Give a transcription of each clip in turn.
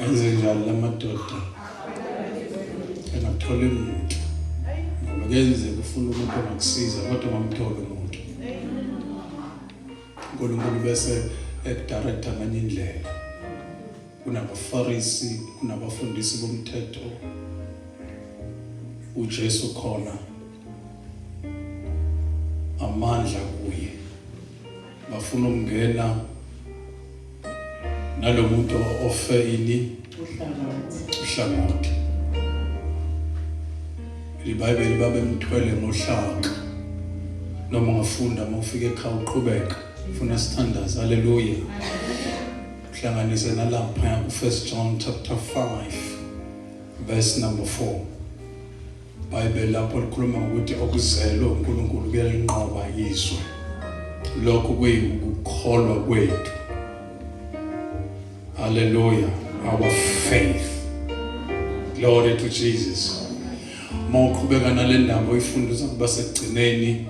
enze njalo lamadoda engathola umuntu noma kenze kufuna umuntu ongakusiza kodwa ngamthola umuntu uNkulunkulu bese ekudirecta nganye indlela kunabafarisi kunabafundisi bomthetho uJesu khona amandla kuye bafuna ukungena nalomuntu ofeyini uhlangothi iBhayibheli babemthwele ngohlaka noma ngafunda mawufika ekhaya uqhubeka ufuna sithandaza haleluya uhlanganise nalapha ku1 John chapter 5 verse number 4 iBhayibheli lapho likhuluma ukuthi okuzelwe uNkulunkulu kuyalinqoba izwe lokho kuyikukholwa kwethu hallelujah our faith glory to Jesus mawuqhubeka nalendaba oyifunda uzakuba segcineni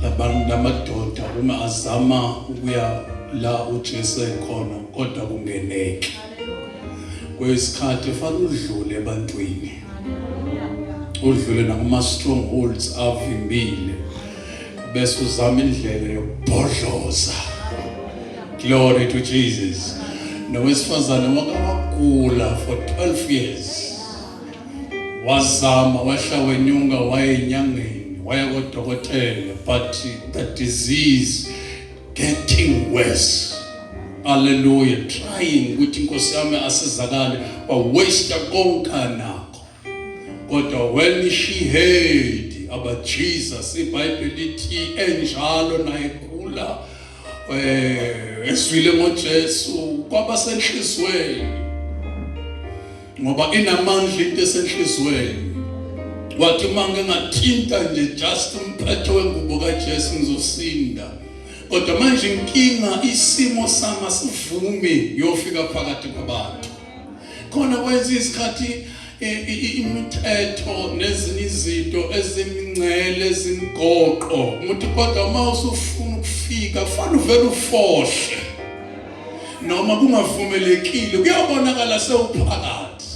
labantu lamadoda uma azama ukuya la uJesu ekhona kodwa kungeneki kwesikhathi fanele udlule ebantwini udlule nakuma strongholds avimbile bese uzama indlela yokubhodloza glory to Jesus nowesifazane wakagula for 12 years wazama wahlawa enyunga wayenyangeni waya kodokotela but the disease getting worse hallelujah trying ukuthi inkosi yami asizakale wa waste konke nakho kodwa when she heard about Jesus iBhayibheli lithi enjalo naye kula eswile ngoJesu kwaba senhlizweni ngoba inamandla into esenhlizweni wathi manje ngathinta nje just umphetho wengubo kaJesu ngizosinda kodwa manje inkinga isimo sama sivumi yofika phakathi kwabantu khona kwenza isikhathi imithetho nezinye izinto ezimingcele ezimgoqo umuntu kodwa mawusufuna ukufika kufanele uvele ufohle noma kungavumelekile kuyabonakala sewuphakathi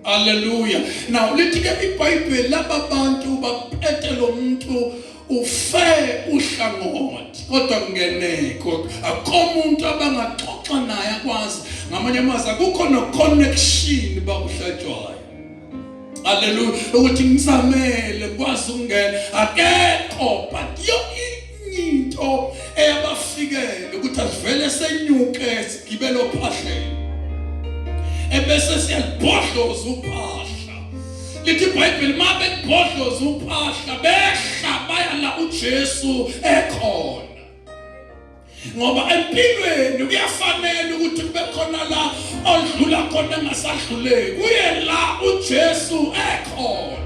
haleluya now lithi ke iBhayibheli laba bantu baphethe lo muntu ufe uhlangothi kodwa kungeneko akho umuntu abangaxoxa naye akwazi ngamanye amazwi akukho no connection bakuhlatshwayo haleluya ukuthi ngizamele kwazi ukungena akekho but yo into eyabafikele ukuthi asivele senyuke sigibele ophahleni ebese siyabhodloza uphahla lithi iBhayibheli mabe bodloza uphahla behla baya la uJesu ekhona ngoba empilweni kuyafanele ukuthi kube khona la odlula khona engasadluleki kuye la uJesu ekhona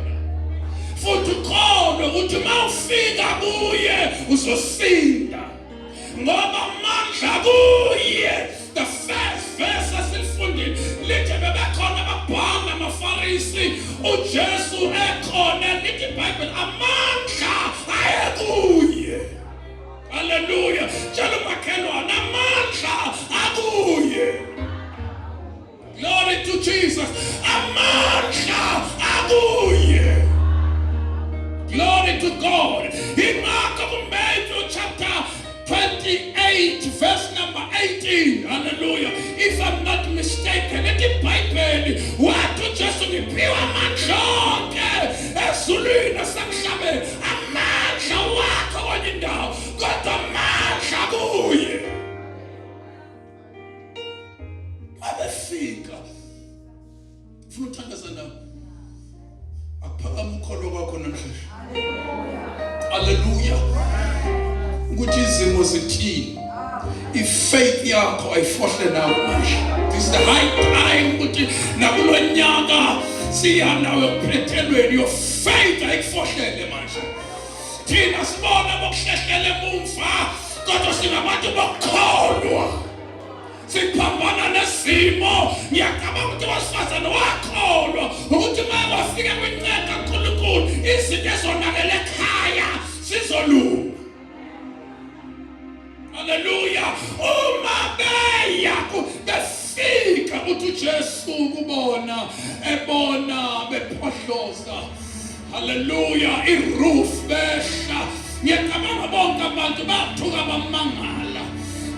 futhi ukhona ukuthi mawufika kuye uzosinda ngoba amandla kuye the first verse asilifundile lithi bebekhona ababhanga amafarisi uJesu ekhona lithi iBhayibheli amandla ayekuye hallelujah tshela umakhelwane amandla akuye glory to Jesus amandla akuye glory to God in Matthew chapter 28 verse number 18 hallelujah if I'm not mistaken let the Bible what to just ngipiwa amandla ezulwini nasemhlabeni amandla wakho kwenye indawo kodwa amandla kuye abefika ufuna uthandaza nawe akuphakama ukholo kwakho namhlanje hallelujah ukuthi izimo zithini ifaith yakho ayifohle nawe manje this is the high time ukuthi nakulonyaka siya nawe kuphethelweni your faith ayifohlele manje thina sibona bokuhlehlele emumva kodwa singabantu bokholwa siphambana nesimo ngiyacabanga ukuthi wasifazana wakholwa ukuthi uma wafika kwinceka kakhulu izinto ezonakele ekhaya sizolunga hallelujah uma befika ukuthi uJesu kubona ebona bephohloza. Hallelujah, iroof behla. Ngiyacabanga bonke abantu bathuka bamangala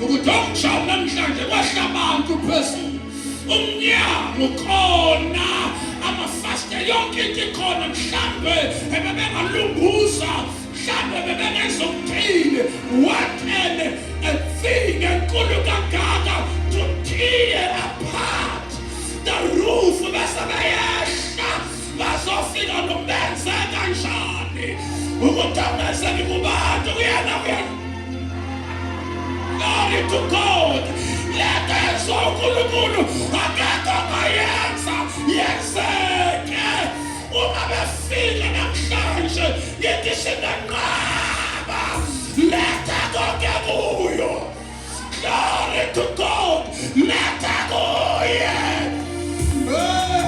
ukuthi ongishawu namhlanje kwahla abantu phezulu. Umnyango khona, amafasitela yonke into ikhona, mhlambe bebengalunguza, mhlambe bebengezokuthile. What a thing enkulu kangaka to tear apart the roof bese bayehla bazofika nobenze kanjani ukuthambezela kubantu kuyena. Glory to God. Let us all kulunkulu akekho ngayenza yenzeke. Uma befika namhlanje yithi sinenqaba letha konke kuyo. Glory to God. Letha kuye.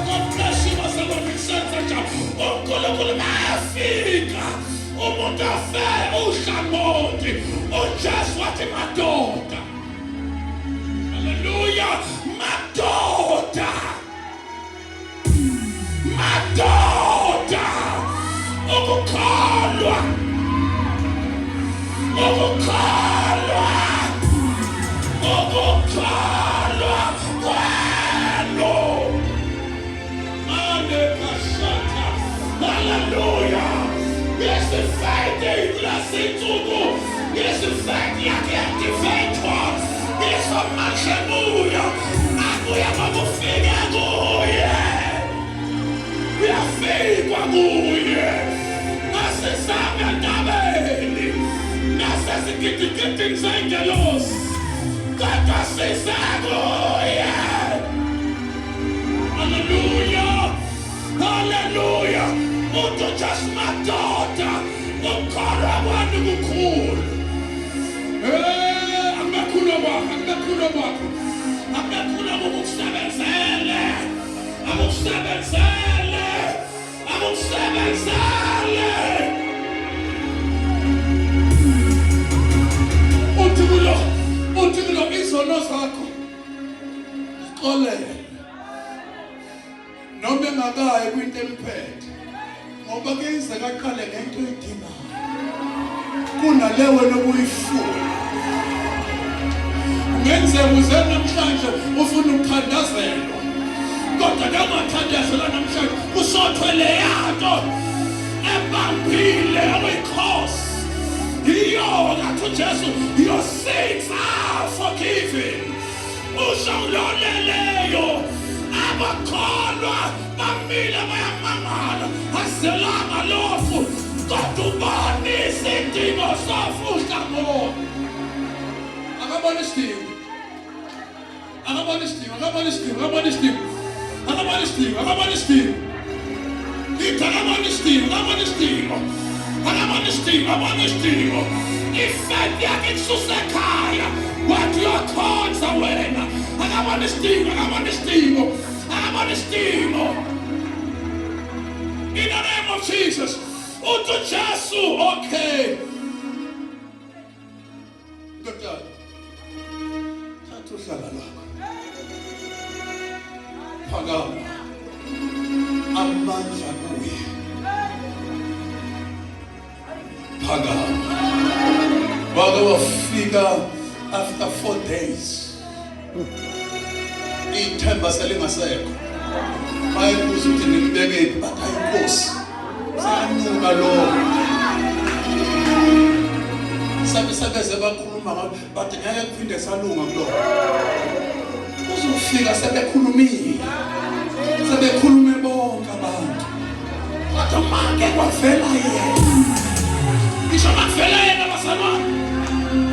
God bless you, masaloni senza. uNkulunkulu mayafika umuntu afe uhlangothi uJesu wathi madoda. Hallelujah, madoda, madoda, ukukhalwa, ukukhalwa, ukukhalwa kwalo. Hallelujah. Yes, the fact that you listen to go. Yes, the fact that you activate us. Yes, the hallelujah. We are going to figure out. We are figuring out. That's the same as David. That's the getting angelos. That's the same. Hallelujah. Hallelujah. Uto just madoda. Ukara wanu kukul. Amekula wako. Amekula wako. Amekula mukusebenzele. Amusebenzele. Amusebenzele. Uthikulo izono zakho. Xolele. Noma engakayi kwinto emphethe ngoba kuyenzeka aqale ngento edingayo kunale wena obuyifuna. Ungenzeka uze namhlanje ufuna ukuthandazelwa kodwa ngingathandazelwa namhlanje usothwele yanto ebambile awuyikhosi iyo ngathi uJesu your sins are forgiven. Ushawuloleleyo abakholwa bamile bayamangala aselanga lofu kodwa ubonisa idingo sofuhla ngona. Akabona isidingo, akabona isidingo, akabona isidingo, akabona isidingo, akabona isidingo, akabona isidingo, akabona isidingo, akabona isidingo, akabona isidingo, akabona isidingo. Ifethi yakhe ikususa ekhaya wathi uyakhonza wena. Akabona isidingo, akabona isidingo, akabona isidingo. In the name of Jesus. Uthi Jesu, okay. Ndodana, thatha uhlala lakho. Phakama. Amandla kuye. Phakama. Wake wafika after 4 days. Ithemba selingasekho. Bayibuza ukuthi nimbekephi bathi ayinkosi. Sanuka lo. Sabeze bakhuluma bathi ngeke kuphinde salunga kulo. Uzofika sebekhulumile. Sebekhulume bonke abantu. Kodwa manje kwavela yena. Ngisho makuvela yena bazalwane.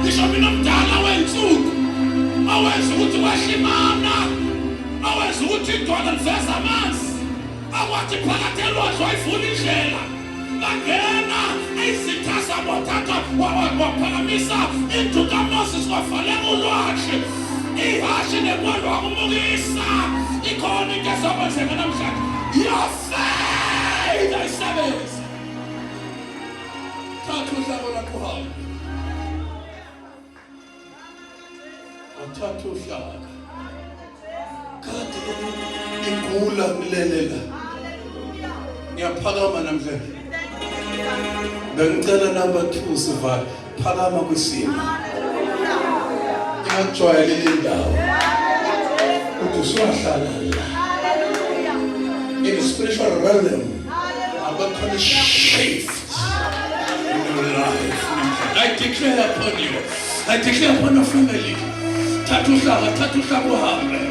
Ngisho mina mdala wensuku. Awenza ukuthi washimana. Awenza ukuthi idwala liveza amanzi. Akwathi phakathi elwandle wayifuna indlela. Bangena izithasa bothatha waphakamisa into kaMoses wafalela ulwandle. Ihashe nekwalo wakumukisa. Ikhona into ezokwenzeka namhlanje. Your faith ayisebenzi. Thatha uhlalo lakho hamba. Thatha uhlalo. kade ngigula ngilelela ngiyaphakama namhlanje bengicela number 2 sivala phakama kwisimo ngiyajwayele le ndawo uthi usuwahlala in the spiritual realm about to shift in your life. I declare upon you. I declare upon your family. Tatu uhambe.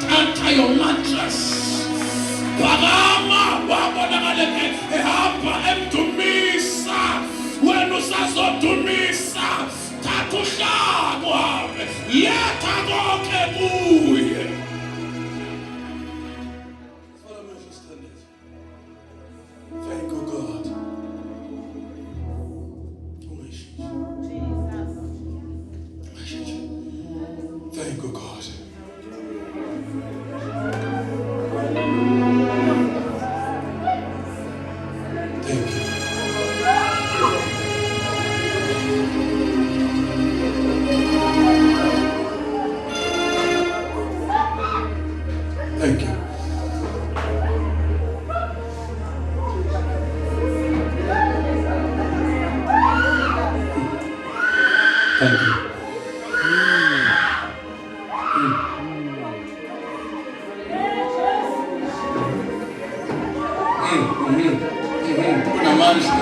Tata your mattress. Bagama wabonakale ehamba emdumisa. Wena usazodumisa. Tatu uhambe. Letha konke kuye. Thank you, God. Thank you, God. Thank you. Thank you. Thank you. Kuna amandla.